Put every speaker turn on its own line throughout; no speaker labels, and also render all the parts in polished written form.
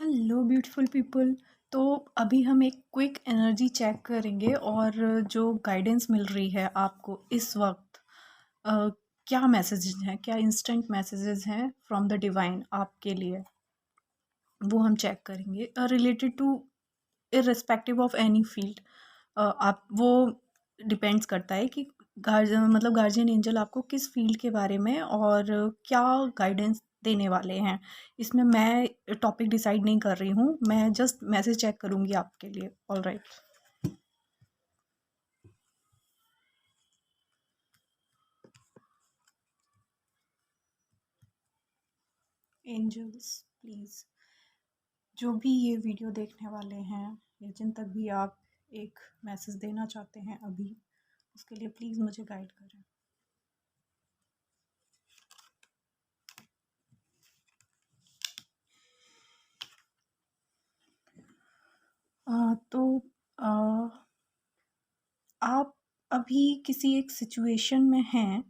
Hello beautiful people. तो अभी हम एक क्विक एनर्जी चेक करेंगे और जो गाइडेंस मिल रही है आपको इस वक्त अ, क्या मैसेजेस हैं, क्या इंस्टेंट मैसेजेस हैं फ्रॉम द डिवाइन आपके लिए, वो हम चेक करेंगे related to irrespective of any field. आप वो डिपेंड्स करता है कि गार्जियन एंजल आपको किस फील्ड के बारे में और क्या गाइडेंस देने वाले हैं। इसमें मैं टॉपिक डिसाइड नहीं कर रही हूँ, मैं जस्ट मैसेज चेक करूँगी आपके लिए। ऑल राइट एंजल्स, प्लीज़ जो भी ये वीडियो देखने वाले हैं या जिन तक भी आप एक मैसेज देना चाहते हैं अभी, उसके लिए प्लीज़ मुझे गाइड करें। तो अ, आप अभी किसी एक सिचुएशन में हैं,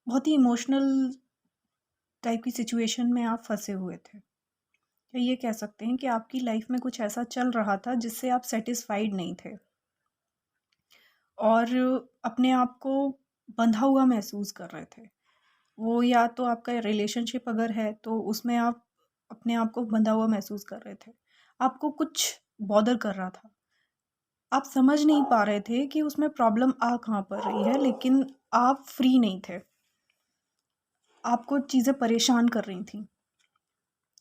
बहुत ही इमोशनल टाइप की सिचुएशन में आप फंसे हुए थे, या ये कह सकते हैं कि आपकी लाइफ में कुछ ऐसा चल रहा था जिससे आप सेटिस्फाइड नहीं थे और अपने आप को बंधा हुआ महसूस कर रहे थे। वो या तो आपका रिलेशनशिप अगर है तो उसमें आप अपने आप को बंधा हुआ महसूस कर रहे थे, आपको कुछ बॉदर कर रहा था, आप समझ नहीं पा रहे थे कि उसमें प्रॉब्लम आ कहाँ पर रही है, लेकिन आप फ्री नहीं थे, आपको चीज़ें परेशान कर रही थी।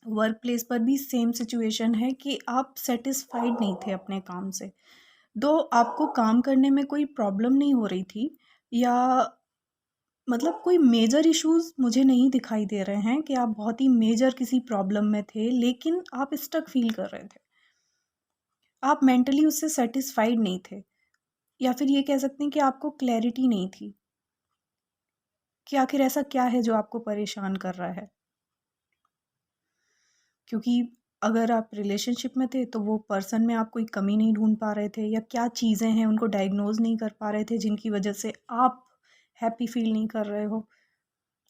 वर्क प्लेस पर भी सेम सिचुएशन है कि आप सेटिस्फाइड नहीं थे अपने काम से। दो आपको काम करने में कोई प्रॉब्लम नहीं हो रही थी, या मतलब कोई मेजर इश्यूज मुझे नहीं दिखाई दे रहे हैं कि आप बहुत ही मेजर किसी प्रॉब्लम में थे, लेकिन आप स्टक फील कर रहे थे, आप मेंटली उससे सेटिस्फाइड नहीं थे, या फिर ये कह सकते हैं कि आपको क्लैरिटी नहीं थी कि आखिर ऐसा क्या है जो आपको परेशान कर रहा है। क्योंकि अगर आप रिलेशनशिप में थे तो वो पर्सन में आप कोई कमी नहीं ढूंढ पा रहे थे, या क्या चीज़ें हैं उनको डायग्नोज नहीं कर पा रहे थे जिनकी वजह से आप हैप्पी फील नहीं कर रहे हो,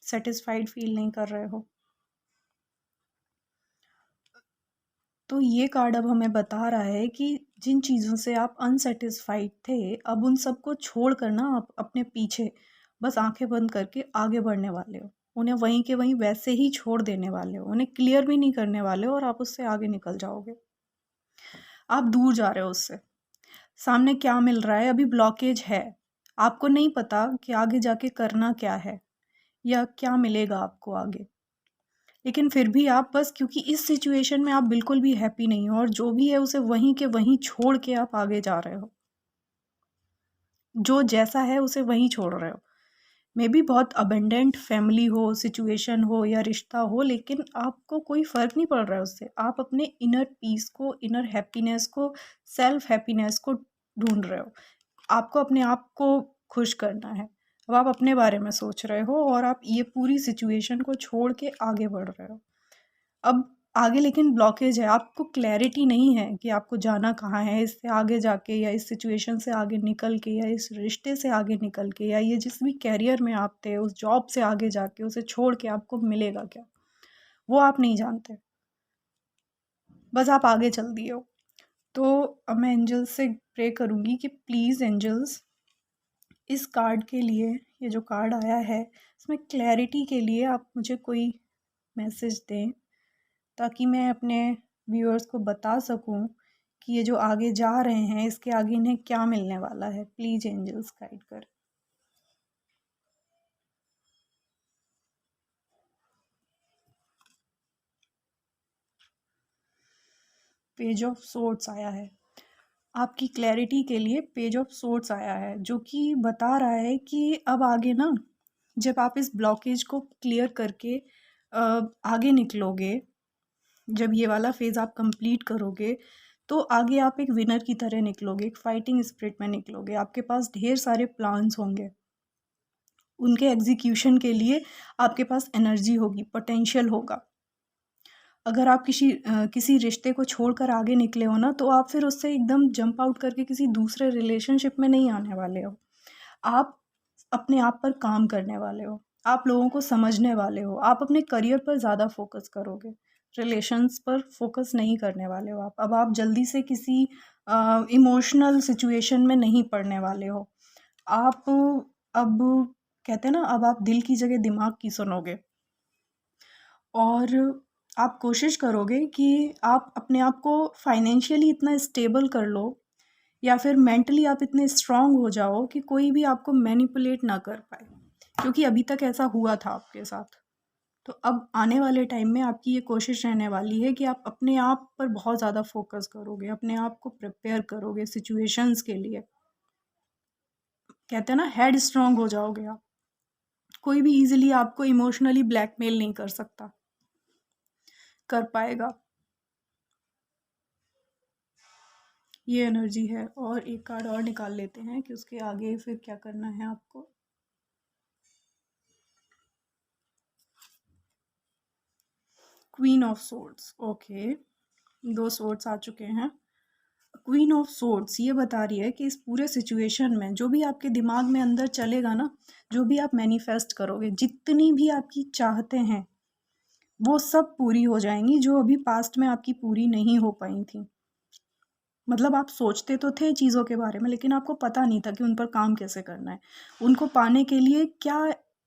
सेटिस्फाइड फील नहीं कर रहे हो। तो ये कार्ड अब हमें बता रहा है कि जिन चीज़ों से आप अनसेटिस्फाइड थे, अब उन सबको छोड़ कर ना आप अपने पीछे बस आंखें बंद करके आगे बढ़ने वाले हो, उन्हें वहीं के वहीं वैसे ही छोड़ देने वाले हो, उन्हें क्लियर भी नहीं करने वाले हो और आप उससे आगे निकल जाओगे। आप दूर जा रहे हो उससे। सामने क्या मिल रहा है, अभी ब्लॉकेज है, आपको नहीं पता कि आगे जाके करना क्या है या क्या मिलेगा आपको आगे, लेकिन फिर भी आप बस क्योंकि इस सिचुएशन में आप बिल्कुल भी हैप्पी नहीं हो और जो भी है उसे वहीं के वहीं छोड़ के आप आगे जा रहे हो, जो जैसा है उसे वहीं छोड़ रहे हो। मे बी बहुत अबेंडेंट फैमिली हो, सिचुएशन हो या रिश्ता हो, लेकिन आपको कोई फ़र्क नहीं पड़ रहा है उससे, आप अपने इनर पीस को, इनर हैप्पीनेस को, सेल्फ हैप्पीनेस को ढूंढ रहे हो, आपको अपने आप को खुश करना है। अब आप अपने बारे में सोच रहे हो और आप ये पूरी सिचुएशन को छोड़ के आगे बढ़ रहे हो। अब आगे लेकिन ब्लॉकेज है, आपको क्लैरिटी नहीं है कि आपको जाना कहाँ है, इससे आगे जाके या इस सिचुएशन से आगे निकल के या इस रिश्ते से आगे निकल के, या ये जिस भी करियर में आप थे उस जॉब से आगे जाके उसे छोड़ के आपको मिलेगा क्या, वो आप नहीं जानते, बस आप आगे चल दिए हो। तो अब मैं एंजल्स से प्रे करूँगी कि प्लीज़ एंजल्स, इस कार्ड के लिए, ये जो कार्ड आया है इसमें क्लैरिटी के लिए आप मुझे कोई मैसेज दें, ताकि मैं अपने व्यूअर्स को बता सकूं कि ये जो आगे जा रहे हैं इसके आगे इन्हें क्या मिलने वाला है। प्लीज़ एंजल्स गाइड कर। पेज ऑफ सोर्ड्स आया है आपकी क्लैरिटी के लिए, पेज ऑफ सोर्ड्स आया है जो कि बता रहा है कि अब आगे ना, जब आप इस ब्लॉकेज को क्लियर करके आगे निकलोगे, जब ये वाला फेज़ आप कंप्लीट करोगे तो आगे आप एक विनर की तरह निकलोगे, एक फाइटिंग स्पिरिट में निकलोगे, आपके पास ढेर सारे प्लान्स होंगे, उनके एग्जीक्यूशन के लिए आपके पास एनर्जी होगी, पोटेंशियल होगा। अगर आप किसी रिश्ते को छोड़कर आगे निकले हो ना, तो आप फिर उससे एकदम जंप आउट करके किसी दूसरे रिलेशनशिप में नहीं आने वाले हो, आप अपने आप पर काम करने वाले हो, आप लोगों को समझने वाले हो, आप अपने करियर पर ज़्यादा फ़ोकस करोगे, रिलेशंस पर फ़ोकस नहीं करने वाले हो आप। अब आप जल्दी से किसी इमोशनल सिचुएशन में नहीं पड़ने वाले हो। आप अब कहते हैं ना, अब आप दिल की जगह दिमाग की सुनोगे और आप कोशिश करोगे कि आप अपने आप को फाइनेंशियली इतना स्टेबल कर लो या फिर मेंटली आप इतने स्ट्रांग हो जाओ कि कोई भी आपको मैनिपुलेट ना कर पाए, क्योंकि अभी तक ऐसा हुआ था आपके साथ। तो अब आने वाले टाइम में आपकी ये कोशिश रहने वाली है कि आप अपने आप पर बहुत ज़्यादा फोकस करोगे, अपने आप को प्रिपेयर करोगे सिचुएशंस के लिए। कहते हैं ना, हेड स्ट्रांग हो जाओगे आप। कोई भी इजीली आपको इमोशनली ब्लैकमेल नहीं कर सकता, कर पाएगा। ये एनर्जी है। और एक कार्ड और निकाल लेते हैं कि उसके आगे फिर क्या करना है आपको। Queen of swords, okay, 2 swords आ चुके हैं। क्वीन ऑफ सोर्ड्स ये बता रही है कि इस पूरे सिचुएशन में जो भी आपके दिमाग में अंदर चलेगा ना, जो भी आप मैनिफेस्ट करोगे, जितनी भी आपकी चाहते हैं, वो सब पूरी हो जाएंगी जो अभी पास्ट में आपकी पूरी नहीं हो पाई थी। मतलब आप सोचते तो थे चीज़ों के बारे में, लेकिन आपको पता नहीं था कि उन पर काम कैसे करना है। उनको पाने के लिए क्या,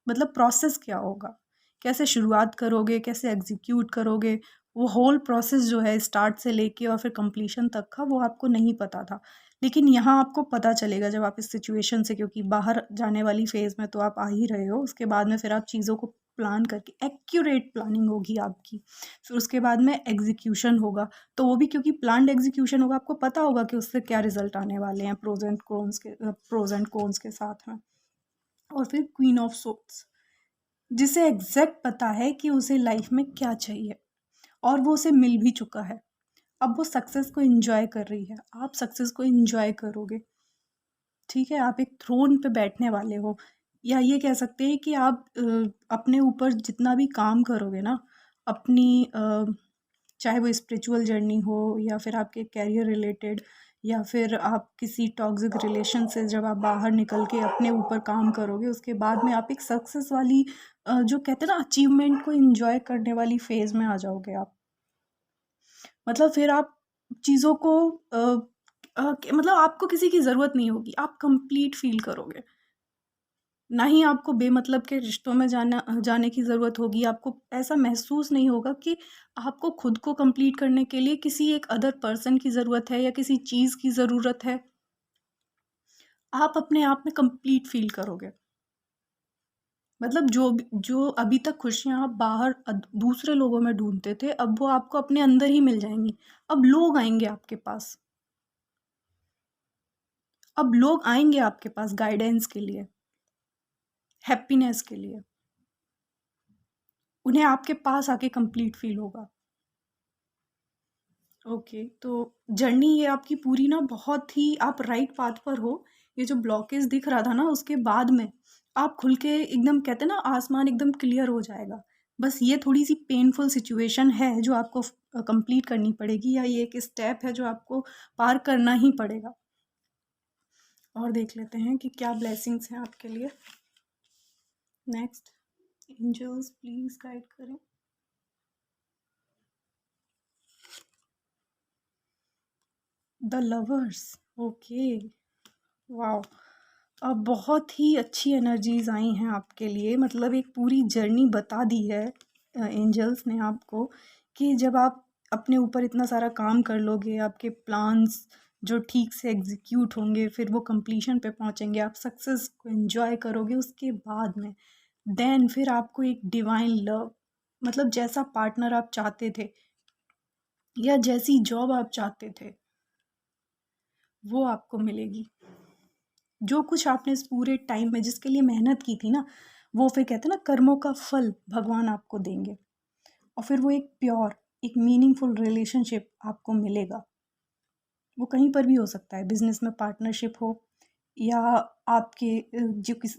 मतलब प्रोसेस क्या होगा, कैसे शुरुआत करोगे, कैसे एग्जीक्यूट करोगे, वो होल प्रोसेस जो है स्टार्ट से लेके और फिर कंप्लीशन तक का, वो आपको नहीं पता था। लेकिन यहाँ आपको पता चलेगा जब आप इस सिचुएशन से, क्योंकि बाहर जाने वाली फेज़ में तो आप आ ही रहे हो, उसके बाद में फिर आप चीज़ों को प्लान करके, एक्यूरेट प्लानिंग होगी आपकी, फिर उसके बाद में एग्जीक्यूशन होगा। तो वो भी क्योंकि प्लान्ड एग्जीक्यूशन होगा, आपको पता होगा कि उससे क्या रिजल्ट आने वाले हैं, प्रोज एंड कॉन्स के साथ में। और फिर क्वीन ऑफ सोर्ड्स, जिसे एग्जैक्ट पता है कि उसे लाइफ में क्या चाहिए और वो उसे मिल भी चुका है। अब वो सक्सेस को एंजॉय कर रही है, आप सक्सेस को एंजॉय करोगे। ठीक है, आप एक थ्रोन पे बैठने वाले हो, या ये कह सकते हैं कि आप अपने ऊपर जितना भी काम करोगे ना, अपनी चाहे वो स्पिरिचुअल जर्नी हो या फिर आपके कैरियर रिलेटेड, या फिर आप किसी टॉक्सिक रिलेशन से जब आप बाहर निकल के अपने ऊपर काम करोगे, उसके बाद में आप एक सक्सेस वाली जो कहते हैं ना, अचीवमेंट को एंजॉय करने वाली फेज में आ जाओगे आप। मतलब फिर आप चीज़ों को मतलब आपको किसी की ज़रूरत नहीं होगी, आप कंप्लीट फील करोगे। ना ही आपको बेमतलब के रिश्तों में जाने की ज़रूरत होगी। आपको ऐसा महसूस नहीं होगा कि आपको खुद को कंप्लीट करने के लिए किसी एक अदर पर्सन की ज़रूरत है या किसी चीज़ की ज़रूरत है। आप अपने आप में कंप्लीट फ़ील करोगे। मतलब जो अभी तक खुशियाँ आप बाहर दूसरे लोगों में ढूँढते थे, अब वो आपको अपने अंदर ही मिल जाएँगी। अब लोग आएँगे आपके पास। अब लोग आएँगे आपके पास गाइडेंस के लिए, हैप्पीनेस के लिए। उन्हें आपके पास आके कंप्लीट फ़ील होगा। ओके, तो जर्नी ये आपकी पूरी ना, बहुत ही आप राइट पाथ पर हो। ये जो ब्लॉकेज दिख रहा था ना, उसके बाद में आप खुल के एकदम, कहते हैं ना, आसमान एकदम क्लियर हो जाएगा। बस ये थोड़ी सी पेनफुल सिचुएशन है जो आपको कंप्लीट करनी पड़ेगी, या ये एक स्टेप है जो आपको पार करना ही पड़ेगा। और देख लेते हैं कि क्या ब्लेसिंग्स हैं आपके लिए। नेक्स्ट, एंजल्स प्लीज गाइड करें। The lovers, okay, wow. अब बहुत ही अच्छी एनर्जीज आई हैं आपके लिए, मतलब एक पूरी जर्नी बता दी है एंजल्स ने आपको, कि जब आप अपने ऊपर इतना सारा काम कर लोगे, आपके प्लान्स जो ठीक से एग्जीक्यूट होंगे, फिर वो कंप्लीशन पे पहुंचेंगे, आप सक्सेस को एंजॉय करोगे, उसके बाद में देन फिर आपको एक डिवाइन लव, मतलब जैसा पार्टनर आप चाहते थे या जैसी जॉब आप चाहते थे, वो आपको मिलेगी। जो कुछ आपने इस पूरे टाइम में जिसके लिए मेहनत की थी ना, वो फिर कहते हैं ना, कर्मों का फल भगवान आपको देंगे। और फिर वो एक प्योर, एक मीनिंगफुल रिलेशनशिप आपको मिलेगा। वो कहीं पर भी हो सकता है, बिजनेस में पार्टनरशिप हो, या आपके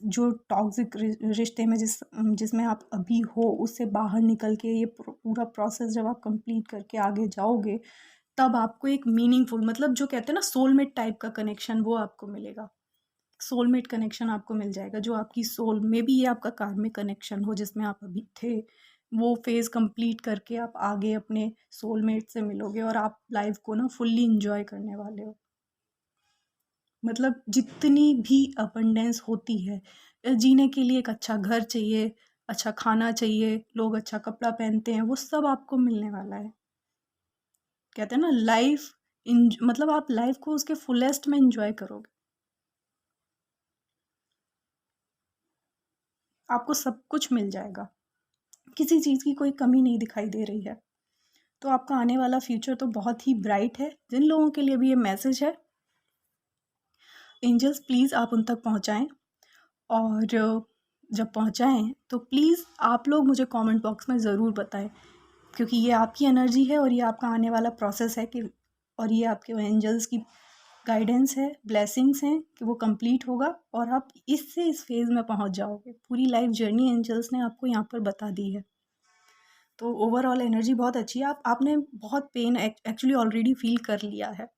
जो टॉक्सिक रिश्ते में जिसमें आप अभी हो, उससे बाहर निकल के ये पूरा प्रोसेस जब आप कंप्लीट करके आगे जाओगे, तब आपको एक मीनिंगफुल, मतलब जो कहते हैं ना, सोलमेट टाइप का कनेक्शन, वो आपको मिलेगा। सोलमेट कनेक्शन आपको मिल जाएगा, जो आपकी सोल में भी ये आपका कार्मिक कनेक्शन हो जिसमें आप अभी थे, वो फेज़ कंप्लीट करके आप आगे अपने सोलमेट से मिलोगे और आप लाइफ को ना फुल्ली इंजॉय करने वाले हो। मतलब जितनी भी अबंडेंस होती है, जीने के लिए एक अच्छा घर चाहिए, अच्छा खाना चाहिए, लोग अच्छा कपड़ा पहनते हैं, वो सब आपको मिलने वाला है। कहते हैं ना लाइफ मतलब आप लाइफ को उसके फुलेस्ट में इंजॉय करोगे। आपको सब कुछ मिल जाएगा, किसी चीज़ की कोई कमी नहीं दिखाई दे रही है। तो आपका आने वाला फ्यूचर तो बहुत ही ब्राइट है। जिन लोगों के लिए भी ये मैसेज है, एंजल्स प्लीज़ आप उन तक पहुँचाएँ, और जब पहुँचाएँ तो प्लीज़ आप लोग मुझे कमेंट बॉक्स में ज़रूर बताएँ, क्योंकि ये आपकी एनर्जी है और ये आपका आने वाला प्रोसेस है कि, और ये आपके एंजल्स की गाइडेंस है, ब्लेसिंग्स हैं कि वो कंप्लीट होगा और आप इससे इस फेज़ में पहुँच जाओगे। पूरी लाइफ जर्नी एंजल्स ने आपको यहाँ पर बता दी है। तो ओवरऑल एनर्जी बहुत अच्छी है। आपने बहुत पेन एक्चुअली ऑलरेडी फ़ील कर लिया है।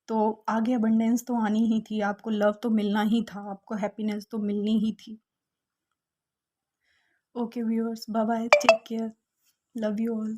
तो आगे अबंडेंस तो आनी ही थी, आपको लव तो मिलना ही था, आपको हैप्पीनेस तो मिलनी ही थी। Okay viewers, bye bye, take care, love you all.